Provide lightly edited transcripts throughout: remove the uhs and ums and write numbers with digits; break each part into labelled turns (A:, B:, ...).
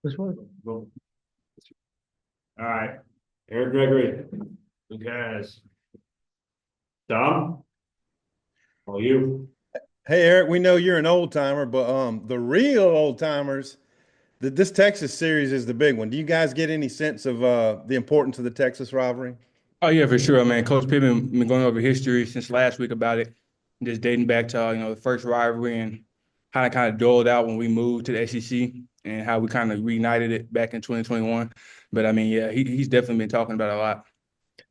A: This one? Go. All right. Eric Gregory, Luke Hasz. Dom, all you.
B: Hey Eric, we know you're an old timer, but the real old timers, this Texas series is the big one. Do you guys get any sense of the importance of the Texas rivalry?
C: Oh yeah, for sure, man. Coach Pippen been going over history since last week about it, just dating back to the first rivalry and how it kind of dulled out when we moved to the SEC and how we kind of reunited it back in 2021. But I mean, yeah, he's definitely been talking about it a lot.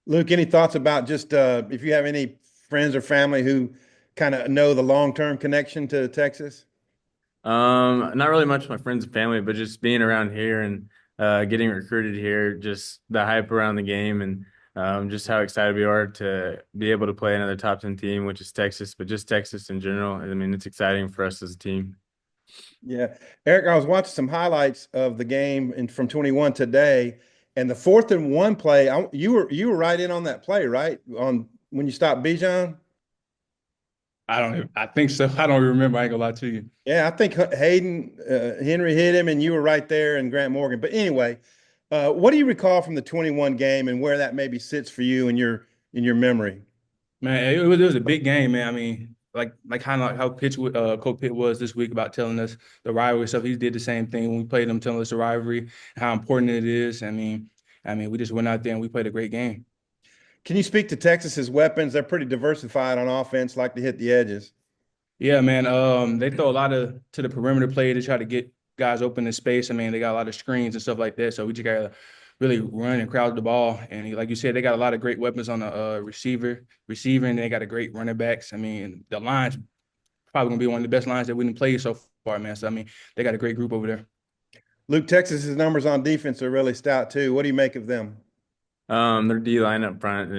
B: Luke, any thoughts about just if you have any friends or family who kind of know the long-term connection to Texas?
D: Not really much with my friends and family, but just being around here and getting recruited here, just the hype around the game and just how excited we are to be able to play another top 10 team, which is Texas, but just Texas in general. I mean, it's exciting for us as a team.
B: Yeah, Eric, I was watching some highlights of the game from 21 today, and the 4th and 1 play. You were right in on that play, right? On when you stopped Bijan.
C: I think so. I don't remember. I ain't gonna lie to you.
B: Yeah, I think Hayden Henry hit him, and you were right there, and Grant Morgan. But anyway, what do you recall from the 21 game, and where that maybe sits for you in your memory?
C: Man, it was a big game, man. I mean, like kind of like how Coach Pitt was this week about telling us the rivalry stuff. He did the same thing when we played him, telling us the rivalry, how important it is. I mean, we just went out there and we played a great game.
B: Can you speak to Texas's weapons? They're pretty diversified on offense, like to hit the edges.
C: Yeah, man. They throw a lot of to the perimeter play to try to get guys open in space. I mean, they got a lot of screens and stuff like that. So we just gotta really run and crowd the ball. And like you said, they got a lot of great weapons on the receiver, and they got a great running backs. I mean, the line's probably gonna be one of the best lines that we didn't play so far, man. So I mean, they got a great group over there.
B: Luke, Texas's numbers on defense are really stout too. What do you make of them?
D: Their D line up front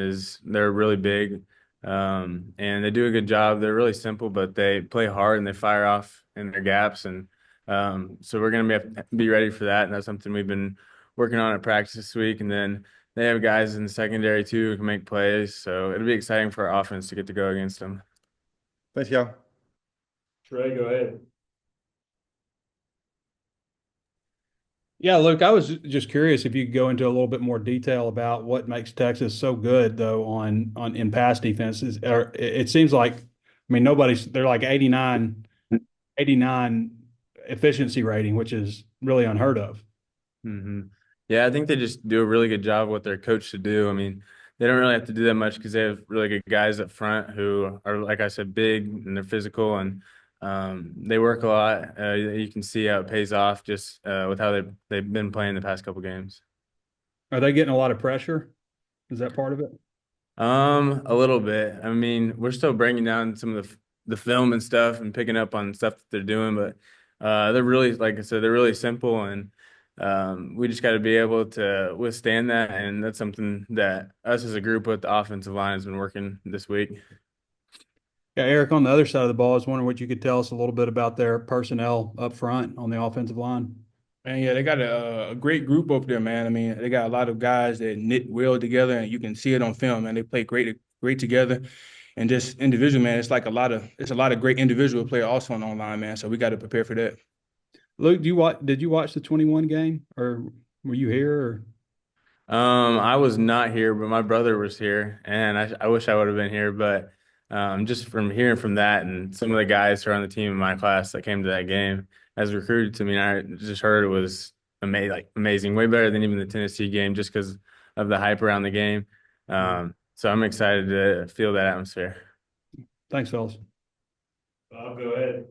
D: they're really big, and they do a good job. They're really simple, but they play hard and they fire off in their gaps, and so we're gonna be ready for that. And that's something we've been working on at practice this week. And then they have guys in the secondary too who can make plays, so it'll be exciting for our offense to get to go against them.
B: Thanks, y'all.
A: Trey, go ahead.
E: Yeah, Luke, I was just curious if you could go into a little bit more detail about what makes Texas so good, though, on in pass defenses. It seems like, I mean, they're like 89 efficiency rating, which is really unheard of.
D: hmm Yeah, I think they just do a really good job of what they're coached to do. I mean, they don't really have to do that much because they have really good guys up front who are, like I said, big and they're physical and they work a lot. You can see how it pays off just with how they've been playing the past couple games.
E: Are they getting a lot of pressure? Is that part of it?
D: A little bit. I mean, we're still breaking down some of the film and stuff and picking up on stuff that they're doing, but they're really, like I said, they're really simple and we just got to be able to withstand that, and that's something that us as a group with the offensive line has been working this week.
E: Yeah, Eric, on the other side of the ball, I was wondering what you could tell us a little bit about their personnel up front on the offensive line.
C: And yeah, they got a great group over there, man. I mean, they got a lot of guys that knit well together, and you can see it on film, man. They play great together. And just individual, man, it's a lot of great individual play also on online, man. So we got to prepare for that.
E: Luke, did you watch the 21 game or were you here or?
D: I was not here, but my brother was here, and I wish I would have been here, but just from hearing from that and some of the guys who are on the team in my class that came to that game as recruited to me, and I just heard it was amazing, way better than even the Tennessee game, just because of the hype around the game. So I'm excited to feel that atmosphere.
E: Thanks, fellas.
A: Bob, go ahead.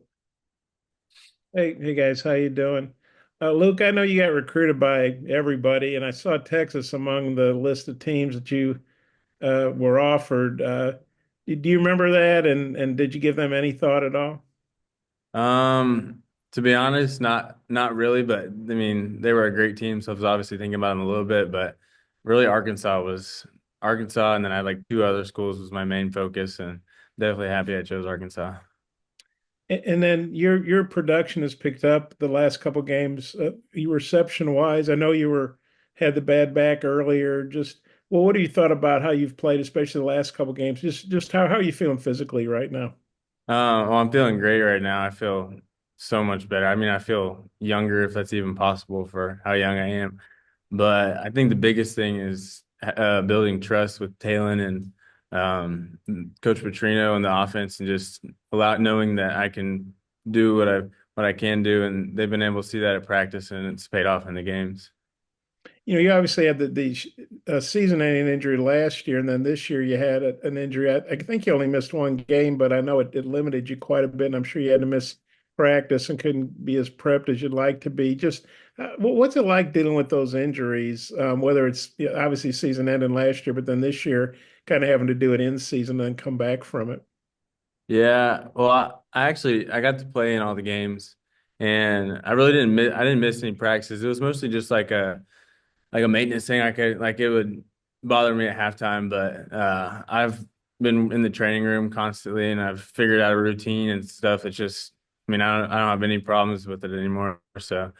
F: Hey guys, how you doing? Luke, I know you got recruited by everybody, and I saw Texas among the list of teams that you were offered. Do you remember that? And did you give them any thought at all?
D: To be honest, not really, but I mean they were a great team, so I was obviously thinking about them a little bit, but really Arkansas, and then I had like two other schools was my main focus, and definitely happy I chose Arkansas.
F: And then your production has picked up the last couple games. You reception wise, I know you were had the bad back earlier. Just well, what have you thought about how you've played, especially the last couple games? Just how are you feeling physically right now?
D: Well, I'm feeling great right now. I feel so much better. I mean, I feel younger if that's even possible for how young I am. But I think the biggest thing is building trust with Talon and Coach Petrino and the offense, and just knowing that I can do what I can do, and they've been able to see that at practice, and it's paid off in the games.
F: You obviously had the season-ending injury last year, and then this year you had an injury. I think you only missed one game, but I know it limited you quite a bit. And I'm sure you had to miss practice and couldn't be as prepped as you'd like to be. Just what's it like dealing with those injuries? Whether it's obviously season ending last year, but then this year kind of having to do it in season and then come back from it.
D: Yeah, well, I got to play in all the games, and I didn't miss any practices. It was mostly just like a maintenance thing. Like it would bother me at halftime, but I've been in the training room constantly, and I've figured out a routine and stuff. It's just, I mean, I don't have any problems with it anymore. So,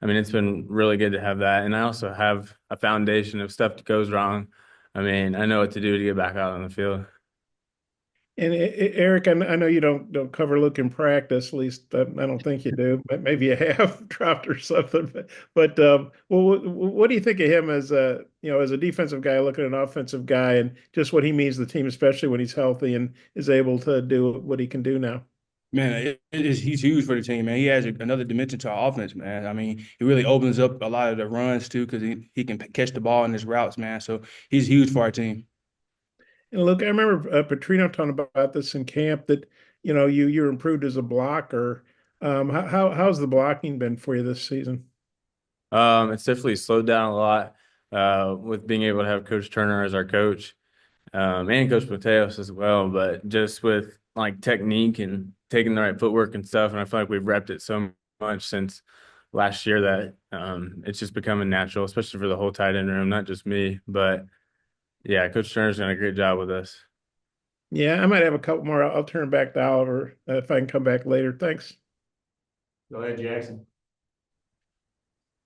D: I mean, it's been really good to have that, and I also have a foundation of stuff that goes wrong. I mean, I know what to do to get back out on the field.
F: And Eric, I know you don't cover Luke in practice. At least I don't think you do. But maybe you have dropped or something. But well, what do you think of him as a as a defensive guy looking at an offensive guy, and just what he means to the team, especially when he's healthy and is able to do what he can do now?
C: Man, he's huge for the team, man. He adds another dimension to our offense, man. I mean, he really opens up a lot of the runs too, because he can catch the ball in his routes, man. So he's huge for our team.
F: And look, I remember Petrino talking about this in camp that you're improved as a blocker. How's the blocking been for you this season?
D: It's definitely slowed down a lot with being able to have Coach Turner as our coach, and Coach Mateos as well. But just with like technique and taking the right footwork and stuff, and I feel like we've repped it so much since last year that it's just becoming natural, especially for the whole tight end room, not just me. But yeah, Coach Turner's done a great job with us.
F: Yeah, I might have a couple more. I'll turn it back to Oliver if I can come back later. Thanks.
A: Go ahead, Jackson.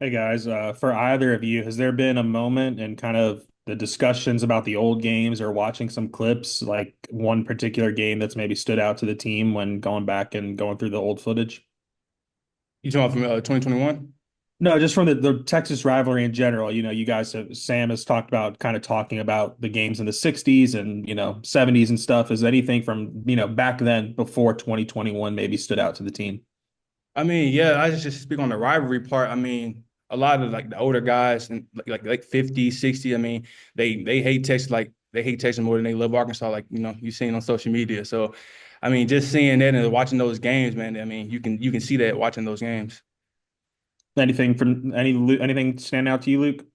E: Hey guys, for either of you, has there been a moment in kind of the discussions about the old games or watching some clips, like one particular game that's maybe stood out to the team when going back and going through the old footage?
C: You talking from 2021?
E: No, just from the Texas rivalry in general. You guys have, Sam has talked about kind of talking about the games in the 60s and, 70s and stuff. Is anything from, back then before 2021 maybe stood out to the team?
C: I mean, yeah, I just speak on the rivalry part. I mean, a lot of like the older guys and like 50, 60, I mean, they hate Texas like they hate Texas more than they love Arkansas, like you've seen on social media. So I mean, just seeing that and watching those games, man, I mean, you can see that watching those games.
E: Anything stand out to you, Luke?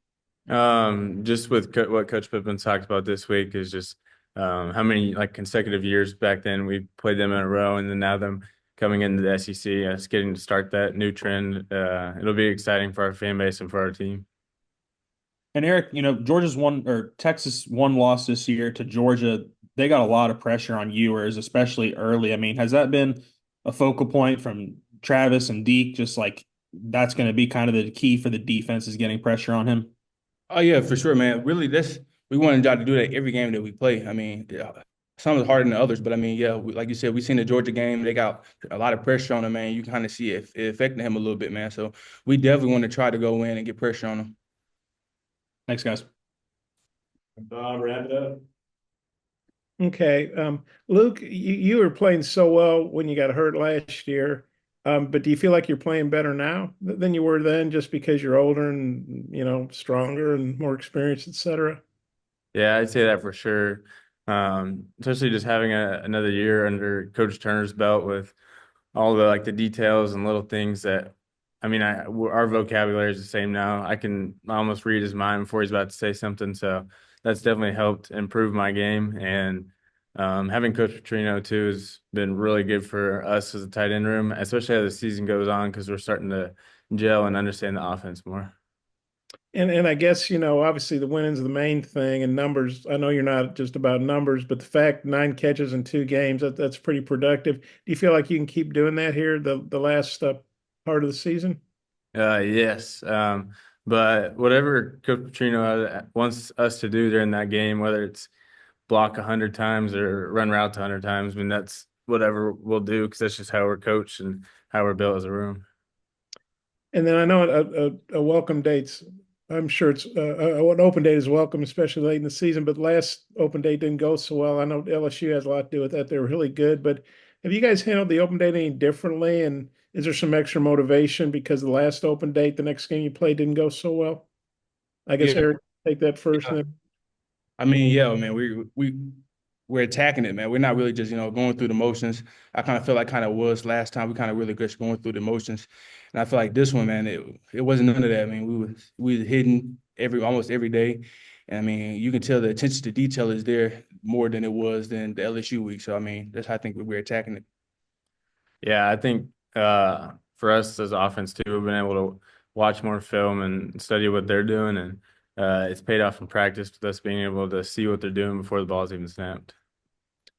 D: Just with what Coach Pippen talked about this week is just how many like consecutive years back then we played them in a row, and then now them coming into the SEC, us getting to start that new trend. It'll be exciting for our fan base and for our team.
E: And Eric, Georgia's one or Texas one loss this year to Georgia. They got a lot of pressure on ewers, especially early. I mean, has that been a focal point from Travis and Deke? Just like that's going to be kind of the key for the defense is getting pressure on him.
C: Oh yeah, for sure, man. Really, this we want to try to do that every game that we play. I mean, yeah, some is harder than others, but I mean, yeah, like you said, we seen the Georgia game. They got a lot of pressure on him, man. You kind of see it affecting him a little bit, man. So we definitely want to try to go in and get pressure on him.
E: Thanks, guys.
A: Bob, wrap it up.
F: Okay. Luke, you were playing so well when you got hurt last year. But do you feel like you're playing better now than you were then just because you're older and, stronger and more experienced, et cetera?
D: Yeah, I'd say that for sure. Especially just having another year under Coach Turner's belt with all the like the details and little things that, I mean, our vocabulary is the same now. I can almost read his mind before he's about to say something. So that's definitely helped improve my game. And having Coach Petrino too has been really good for us as a tight end room, especially as the season goes on, because we're starting to gel and understand the offense more.
F: And I guess, obviously the winning's the main thing and numbers. I know you're not just about numbers, but the fact 9 catches in 2 games, that's pretty productive. Do you feel like you can keep doing that here the last part of the season?
D: Yes. But whatever Coach Petrino wants us to do during that game, whether it's block 100 times or run routes 100 times, I mean, whatever we'll do because that's just how we're coached and how we're built as a room.
F: And then I know a welcome date's, I'm sure it's an open date is welcome, especially late in the season. But last open date didn't go so well. I know LSU has a lot to do with that. They're really good. But have you guys handled the open date any differently? And is there some extra motivation because the last open date, the next game you played didn't go so well? I guess
C: Yeah.
F: Eric, take that first.
C: Yeah.
F: Then.
C: I mean, yeah, man, we're attacking it, man. We're not really just, going through the motions. I kind of feel like kind of was last time. We kind of really just going through the motions. And I feel like this one, man, it wasn't none of that. I mean, we were hitting almost every day. And I mean, you can tell the attention to detail is there more than it was than the LSU week. So I mean, that's how I think we're attacking it.
D: Yeah, I think for us as offense too, we've been able to watch more film and study what they're doing, and it's paid off in practice with us being able to see what they're doing before the ball's even snapped.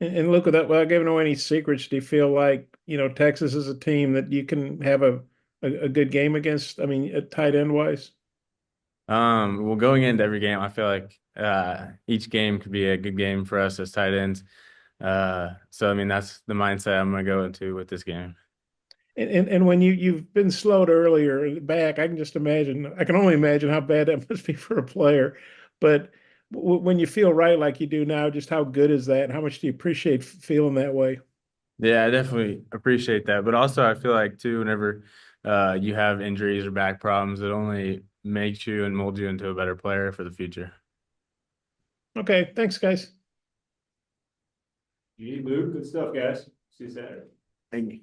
F: And look at that. Without giving away any secrets, do you feel like, Texas is a team that you can have a good game against? I mean, at tight end wise?
D: Well, going into every game, I feel like each game could be a good game for us as tight ends. So I mean, that's the mindset I'm going to go into with this game.
F: And when you've been slowed earlier back, I can only imagine how bad that must be for a player. But when you feel right like you do now, just how good is that? How much do you appreciate feeling that way?
D: Yeah, I definitely appreciate that. But also, I feel like too, whenever you have injuries or back problems, it only makes you and molds you into a better player for the future.
F: Okay, thanks, guys.
A: Luke, good stuff, guys. See you Saturday.
B: Thank you.